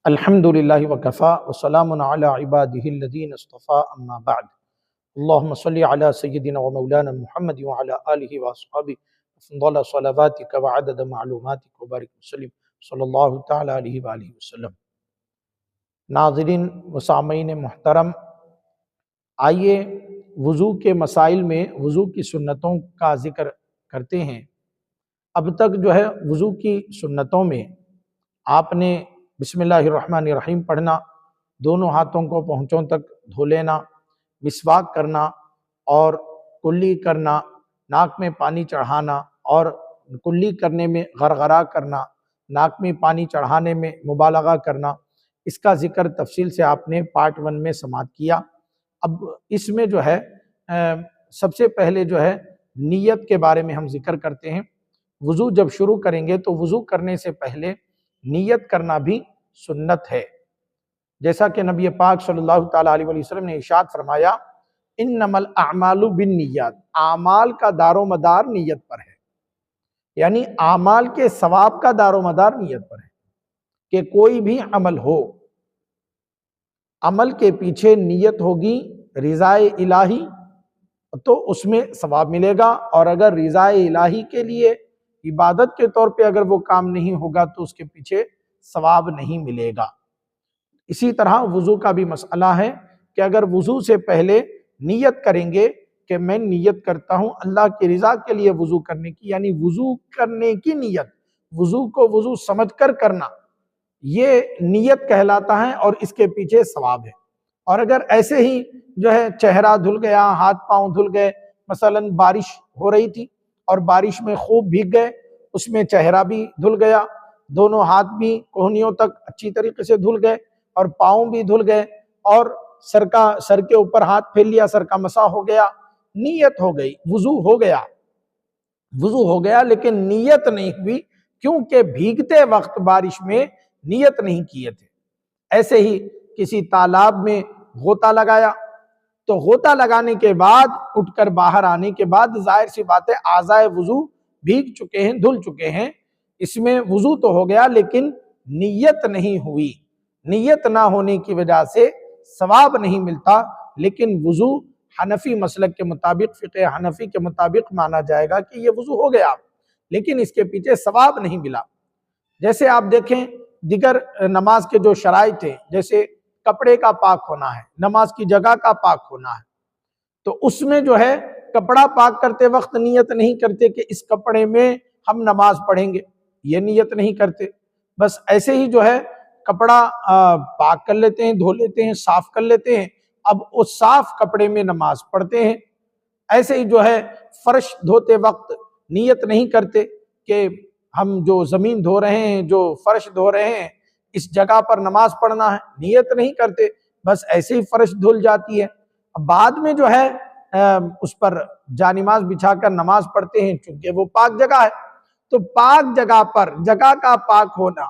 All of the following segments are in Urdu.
الحمد للہ وکفا وسلام علی عبادہ الذین اصطفى اما بعد اللہم صلی علی سیدنا و مولانا محمد وعلی آلہ واصحابہ افضل صلواتک وعدد معلوماتک وبارک وسلم صلی اللہ تعالی علیہ وآلہ وسلم۔ ناظرین و سامعین محترم، آئیے وضو کے مسائل میں وضو کی سنتوں کا ذکر کرتے ہیں۔ اب تک وضو کی سنتوں میں آپ نے بسم اللہ الرحمن الرحیم پڑھنا، دونوں ہاتھوں کو پہنچوں تک دھو لینا، مسواک کرنا اور کلی کرنا، ناک میں پانی چڑھانا اور کلی کرنے میں غرغرہ کرنا، ناک میں پانی چڑھانے میں مبالغہ کرنا، اس کا ذکر تفصیل سے آپ نے پارٹ 1 میں سماعت کیا۔ اب اس میں سب سے پہلے نیت کے بارے میں ہم ذکر کرتے ہیں۔ وضو جب شروع کریں گے تو وضو کرنے سے پہلے نیت کرنا بھی سنت ہے، جیسا کہ نبی پاک صلی اللہ تعالیٰ علیہ وسلم نے ارشاد فرمایا انما الاعمال بالنیات، اعمال کا دار و مدار نیت پر ہے، یعنی اعمال کے ثواب کا دار و مدار نیت پر ہے کہ کوئی بھی عمل ہو، عمل کے پیچھے نیت ہوگی رضائے الہی تو اس میں ثواب ملے گا، اور اگر رضائے الہی کے لیے عبادت کے طور پہ اگر وہ کام نہیں ہوگا تو اس کے پیچھے ثواب نہیں ملے گا۔ اسی طرح وضو کا بھی مسئلہ ہے کہ اگر وضو سے پہلے نیت کریں گے کہ میں نیت کرتا ہوں اللہ کی رضا کے لیے وضو کرنے کی، یعنی وضو کرنے کی نیت، وضو کو وضو سمجھ کر کرنا، یہ نیت کہلاتا ہے اور اس کے پیچھے ثواب ہے۔ اور اگر ایسے ہی چہرہ دھل گیا، ہاتھ پاؤں دھل گئے، مثلا بارش ہو رہی تھی اور بارش میں خوب بھیگ گئے، اس میں چہرہ بھی دھل گیا، دونوں ہاتھ بھی کوہنیوں تک اچھی طریقے سے دھل گئے اور پاؤں بھی دھل گئے، اور سر کے اوپر ہاتھ پھیر لیا، سر کا مسح ہو گیا، نیت ہو گئی، وضو ہو گیا لیکن نیت نہیں ہوئی، کیونکہ بھیگتے وقت بارش میں نیت نہیں کیے تھے۔ ایسے ہی کسی تالاب میں غوطہ لگایا تو غوطہ لگانے کے بعد اٹھ کر باہر آنے کے بعد ظاہر سی بات ہے اعضائے وضو بھیگ چکے ہیں، دھل چکے ہیں، اس میں وضو تو ہو گیا لیکن نیت نہیں ہوئی، نیت نہ ہونے کی وجہ سے ثواب نہیں ملتا، لیکن وضو حنفی مسلک کے مطابق، فقہ حنفی کے مطابق مانا جائے گا کہ یہ وضو ہو گیا، لیکن اس کے پیچھے ثواب نہیں ملا۔ جیسے آپ دیکھیں دیگر نماز کے جو شرائط ہیں، جیسے کپڑے کا پاک ہونا ہے، نماز کی جگہ کا پاک ہونا ہے، تو اس میں کپڑا پاک کرتے وقت نیت نہیں کرتے کہ اس کپڑے میں ہم نماز پڑھیں گے، یہ نیت نہیں کرتے، بس ایسے ہی کپڑا پاک کر لیتے ہیں، دھو لیتے ہیں، صاف کر لیتے ہیں، اب اس صاف کپڑے میں نماز پڑھتے ہیں۔ ایسے ہی فرش دھوتے وقت نیت نہیں کرتے کہ ہم جو زمین دھو رہے ہیں، جو فرش دھو رہے ہیں، اس جگہ پر نماز پڑھنا ہے، نیت نہیں کرتے، بس ایسے ہی فرش دھل جاتی ہے۔ اب بعد میں اس پر جانماز بچھا کر نماز پڑھتے ہیں، چونکہ وہ پاک جگہ ہے، تو پاک جگہ پر جگہ کا پاک ہونا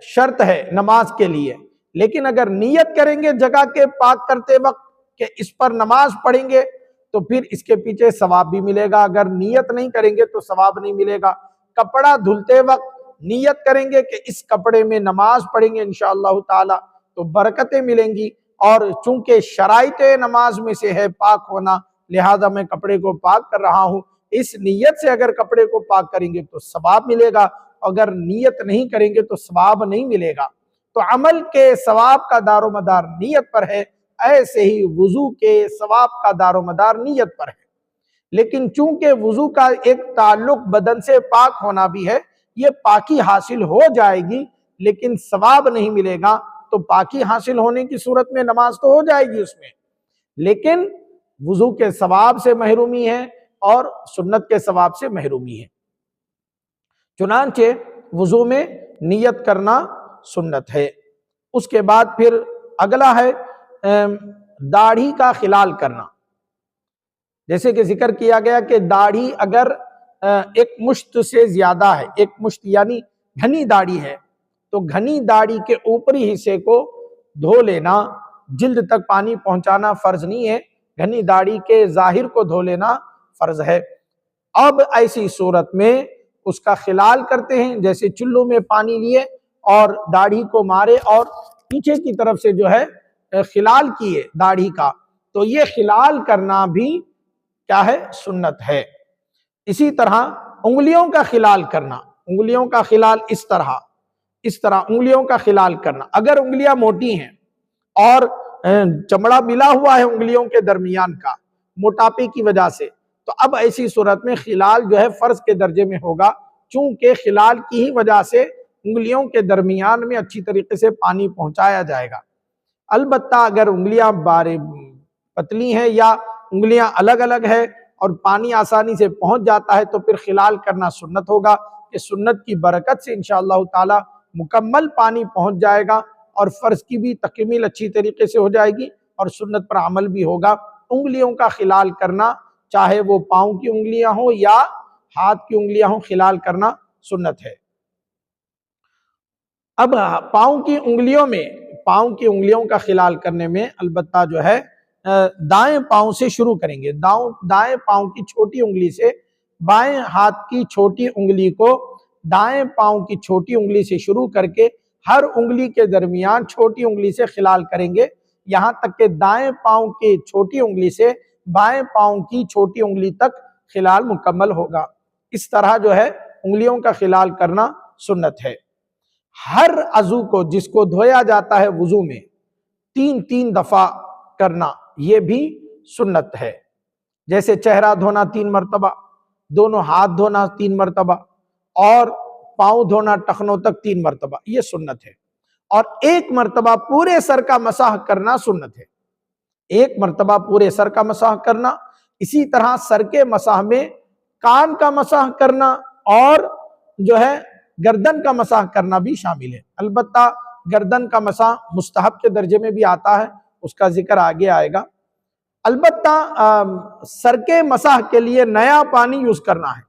شرط ہے نماز کے لیے، لیکن اگر نیت کریں گے جگہ کے پاک کرتے وقت کہ اس پر نماز پڑھیں گے تو پھر اس کے پیچھے ثواب بھی ملے گا، اگر نیت نہیں کریں گے تو ثواب نہیں ملے گا۔ کپڑا دھلتے وقت نیت کریں گے کہ اس کپڑے میں نماز پڑھیں گے انشاءاللہ تعالی تو برکتیں ملیں گی، اور چونکہ شرائط نماز میں سے ہے پاک ہونا، لہذا میں کپڑے کو پاک کر رہا ہوں، اس نیت سے اگر کپڑے کو پاک کریں گے تو ثواب ملے گا، اگر نیت نہیں کریں گے تو ثواب نہیں ملے گا۔ تو عمل کے ثواب کا دار و مدار نیت پر ہے، ایسے ہی وضو کے ثواب کا دار و مدار نیت پر ہے، لیکن چونکہ وضو کا ایک تعلق بدن سے پاک ہونا بھی ہے، یہ پاکی حاصل ہو جائے گی لیکن ثواب نہیں ملے گا، تو پاکی حاصل ہونے کی صورت میں نماز تو ہو جائے گی اس میں، لیکن وضو کے ثواب سے محرومی ہے اور سنت کے ثواب سے محرومی ہے۔ چنانچہ وضو میں نیت کرنا سنت ہے۔ اس کے بعد پھر اگلا ہے داڑھی کا خلال کرنا، جیسے کہ ذکر کیا گیا کہ داڑھی اگر ایک مشت سے زیادہ ہے، ایک مشت یعنی گھنی داڑھی ہے، تو گھنی داڑھی کے اوپری حصے کو دھو لینا، جلد تک پانی پہنچانا فرض نہیں ہے، گھنی داڑھی کے ظاہر کو دھو لینا فرض ہے۔ اب ایسی صورت میں اس کا خلال کرتے ہیں، جیسے چلو میں پانی لیے اور داڑھی کو مارے اور پیچھے کی طرف سے جو ہے خلال کیے داڑھی کا، تو یہ خلال کرنا بھی کیا ہے؟ سنت ہے۔ اسی طرح انگلیوں کا خلال کرنا، انگلیوں کا خلال اس طرح انگلیوں کا خلال کرنا، اگر انگلیاں موٹی ہیں اور چمڑا ملا ہوا ہے انگلیوں کے درمیان کا موٹاپے کی وجہ سے، تو اب ایسی صورت میں خلال جو ہے فرض کے درجے میں ہوگا، چونکہ خلال کی ہی وجہ سے انگلیوں کے درمیان میں اچھی طریقے سے پانی پہنچایا جائے گا۔ البتہ اگر انگلیاں پتلی ہیں یا انگلیاں الگ الگ ہے اور پانی آسانی سے پہنچ جاتا ہے، تو پھر خلال کرنا سنت ہوگا، کہ سنت کی برکت سے انشاءاللہ تعالی مکمل پانی پہنچ جائے گا اور فرض کی بھی تکمیل اچھی طریقے سے ہو جائے گی اور سنت پر عمل بھی ہوگا۔ انگلیوں کا خلال کرنا، چاہے وہ پاؤں کی انگلیاں ہوں یا ہاتھ کی انگلیاں ہوں، خلال کرنا سنت ہے۔ اب پاؤں کی انگلیوں کا خلال کرنے میں البتہ جو ہے دائیں پاؤں سے شروع کریں گے، دائیں پاؤں کی چھوٹی انگلی سے بائیں ہاتھ کی چھوٹی انگلی کو دائیں پاؤں کی چھوٹی انگلی سے شروع کر کے ہر انگلی کے درمیان چھوٹی انگلی سے خلال کریں گے، یہاں تک کہ دائیں پاؤں کی چھوٹی انگلی سے بائیں پاؤں کی چھوٹی انگلی تک خلال مکمل ہوگا۔ اس طرح جو ہے انگلیوں کا خلال کرنا سنت ہے۔ ہر عضو کو جس کو دھویا جاتا ہے وضو میں 3 دفعہ کرنا، یہ بھی سنت ہے۔ جیسے چہرہ دھونا 3 مرتبہ، دونوں ہاتھ دھونا 3 مرتبہ اور پاؤں دھونا ٹخنوں تک 3 مرتبہ، یہ سنت ہے۔ اور 1 مرتبہ پورے سر کا مسح کرنا سنت ہے، 1 مرتبہ پورے سر کا مسح کرنا۔ اسی طرح سر کے مسح میں کان کا مسح کرنا اور جو ہے گردن کا مسح کرنا بھی شامل ہے۔ البتہ گردن کا مسح مستحب کے درجے میں بھی آتا ہے، اس کا ذکر آگے آئے گا۔ البتہ سر کے مسح کے لیے نیا پانی یوز کرنا ہے،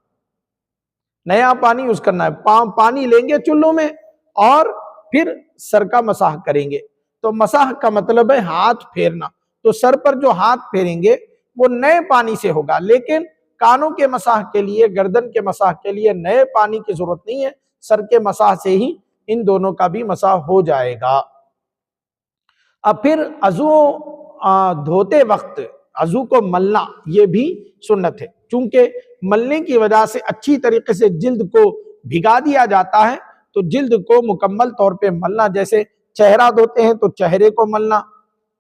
پانی لیں گے چلوں میں اور پھر سر کا مسح کریں گے۔ تو مسح کا مطلب ہے ہاتھ پھیرنا، تو سر پر جو ہاتھ پھیریں گے وہ نئے پانی سے ہوگا، لیکن کانوں کے مسح کے لیے، گردن کے مسح کے لیے نئے پانی کی ضرورت نہیں ہے، سر کے مسح سے ہی ان دونوں کا بھی مسح ہو جائے گا۔ اب پھر عضو دھوتے وقت عضو کو ملنا، یہ بھی سنت ہے، چونکہ ملنے کی وجہ سے اچھی طریقے سے جلد کو بھگا دیا جاتا ہے، تو جلد کو مکمل طور پہ ملنا، جیسے چہرہ دھوتے ہیں تو چہرے کو ملنا،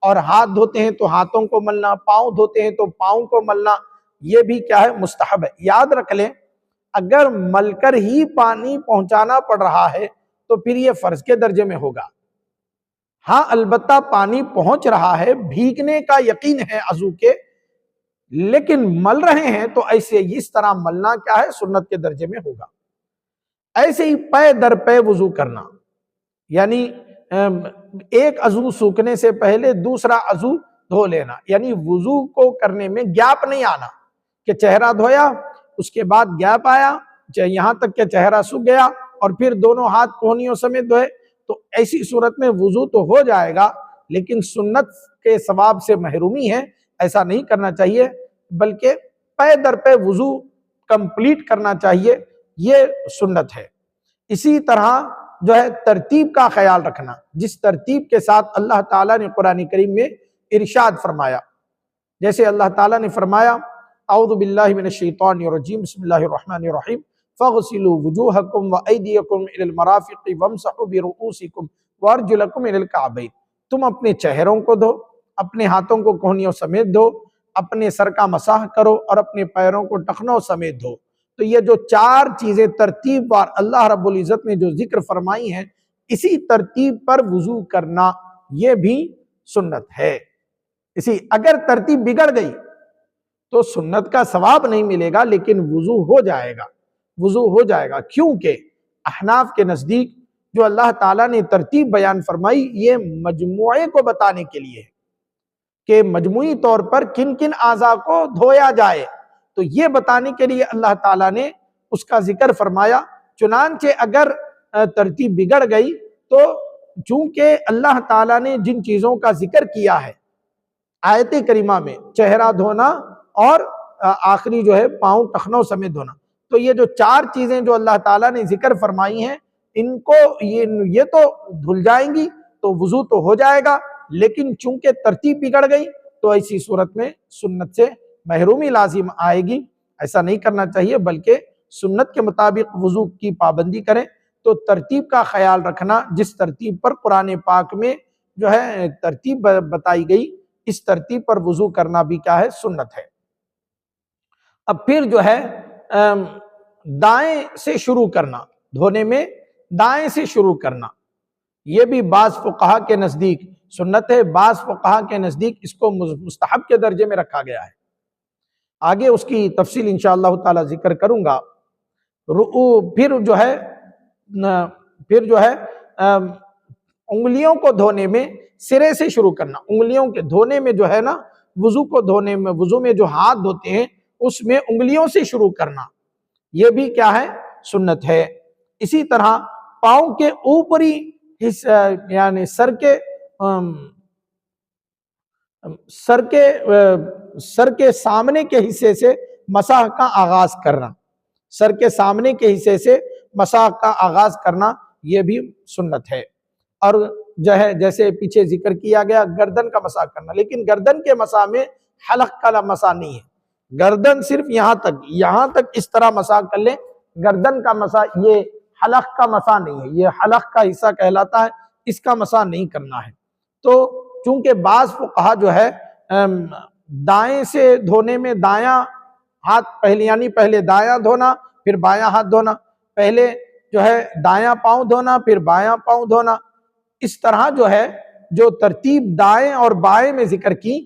اور ہاتھ دھوتے ہیں تو ہاتھوں کو ملنا، پاؤں دھوتے ہیں تو پاؤں کو ملنا، یہ بھی کیا ہے؟ مستحب ہے۔ یاد رکھ لیں اگر مل کر ہی پانی پہنچانا پڑ رہا ہے تو پھر یہ فرض کے درجے میں ہوگا۔ ہاں البتہ پانی پہنچ رہا ہے، بھیگنے کا یقین ہے عضو کے، لیکن مل رہے ہیں تو ایسے اس طرح ملنا کیا ہے؟ سنت کے درجے میں ہوگا۔ ایسے ہی پے در پے وضو کرنا، یعنی ایک عضو سوکھنے سے پہلے دوسرا عضو دھو لینا، یعنی وضو کو کرنے میں گیپ نہیں آنا کہ چہرہ دھویا اس کے بعد گیپ آیا یہاں تک کہ چہرہ سوکھ گیا اور پھر دونوں ہاتھ کوہنیوں سمیت دھوئے، تو ایسی صورت میں وضو تو ہو جائے گا لیکن سنت کے ثواب سے محرومی ہے، ایسا نہیں کرنا چاہیے، بلکہ پے در پے وضو کمپلیٹ کرنا چاہیے، یہ سنت ہے۔ اسی طرح جو ہے ترتیب کا خیال رکھنا، جس ترتیب کے ساتھ اللہ تعالیٰ نے قرآن کریم میں ارشاد فرمایا، جیسے اللہ تعالیٰ نے فرمایا اعوذ باللہ من الشیطان الرجیم بسم اللہ الرحمن الرحیم فاغسلوا وجوہکم وایدیکم الی المرافق وامسحوا برؤوسکم وارجلکم الی الکعبین، تم اپنے چہروں کو دھو، اپنے ہاتھوں کو کوہنیوں سمیت دھو، اپنے سر کا مسح کرو اور اپنے پیروں کو ٹخنوں سمیت دھو۔ تو یہ جو 4 چیزیں ترتیب وار اللہ رب العزت نے جو ذکر فرمائی ہیں، اسی ترتیب پر وضو کرنا یہ بھی سنت ہے۔ اگر ترتیب بگڑ گئی تو سنت کا ثواب نہیں ملے گا لیکن وضو ہو جائے گا، کیونکہ احناف کے نزدیک جو اللہ تعالیٰ نے ترتیب بیان فرمائی یہ مجموعے کو بتانے کے لیے ہے کہ مجموعی طور پر کن کن اعضاء کو دھویا جائے، تو یہ بتانے کے لیے اللہ تعالیٰ نے اس کا ذکر فرمایا۔ چنانچہ اگر ترتیب بگڑ گئی تو چونکہ اللہ تعالیٰ نے جن چیزوں کا ذکر کیا ہے آیت کریمہ میں، چہرہ دھونا اور آخری جو ہے پاؤں ٹخنوں سمیت دھونا، تو یہ جو 4 چیزیں جو اللہ تعالیٰ نے ذکر فرمائی ہیں ان کو یہ تو دھل جائیں گی تو وضو تو ہو جائے گا، لیکن چونکہ ترتیب بگڑ گئی تو ایسی صورت میں سنت سے محرومی لازم آئے گی۔ ایسا نہیں کرنا چاہیے، بلکہ سنت کے مطابق وضو کی پابندی کریں۔ تو ترتیب کا خیال رکھنا، جس ترتیب پر قرآن پاک میں جو ہے ترتیب بتائی گئی، اس ترتیب پر وضو کرنا بھی کیا ہے؟ سنت ہے۔ اب پھر جو ہے دائیں سے شروع کرنا، دھونے میں دائیں سے شروع کرنا، یہ بھی بعض فقہا کے نزدیک سنت ہے، بعض فقہا کے نزدیک اس کو مستحب کے درجے میں رکھا گیا ہے۔ آگے اس کی تفصیل انشاءاللہ تعالی ذکر کروں گا۔ پھر جو ہے انگلیوں کو دھونے میں سرے سے شروع کرنا، انگلیوں کے دھونے میں جو ہے نا، وضو میں جو ہاتھ دھوتے ہیں اس میں انگلیوں سے شروع کرنا، یہ بھی کیا ہے؟ سنت ہے۔ اسی طرح پاؤں کے اوپری حصہ یعنی سر کے سامنے کے حصے سے مسح کا آغاز کرنا، سر کے سامنے کے حصے سے مسح کا آغاز کرنا یہ بھی سنت ہے۔ اور جو ہے جیسے پیچھے ذکر کیا گیا گردن کا مسح کرنا، لیکن گردن کے مسح میں حلق کا مسح نہیں ہے، گردن صرف یہاں تک اس طرح مسح کر لیں، گردن کا مسح یہ حلق کا مسح نہیں ہے، یہ حلق کا حصہ کہلاتا ہے، اس کا مسح نہیں کرنا ہے۔ تو چونکہ بعض فقہا جو ہے دائیں سے دھونے میں دایاں ہاتھ پہلے دایاں دھونا پھر بایاں ہاتھ دھونا، پہلے جو ہے دایاں پاؤں دھونا پھر بایاں پاؤں دھونا، اس طرح جو ہے جو ترتیب دائیں اور بائیں میں ذکر کی،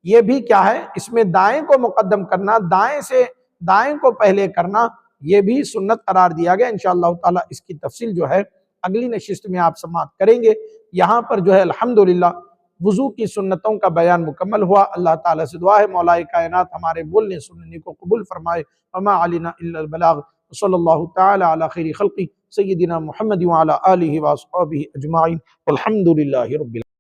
یہ بھی کیا ہے؟ اس میں دائیں کو مقدم کرنا، دائیں کو پہلے کرنا، یہ بھی سنت قرار دیا گیا۔ انشاءاللہ تعالی اس کی تفصیل جو ہے اگلی نشست میں آپ سماعت کریں گے۔ یہاں پر جو ہے الحمدللہ وضو کی سنتوں کا بیان مکمل ہوا۔ اللہ تعالیٰ سے دعا ہے مولا کائنات ہمارے بولنے سننے کو قبول فرمائے۔ وما علینا الا البلاغ، صلی اللہ تعالی علی خیر خلقی سیدنا محمد وعلی آلہ واصحابہ اجمعین، والحمدللہ رب العالمین۔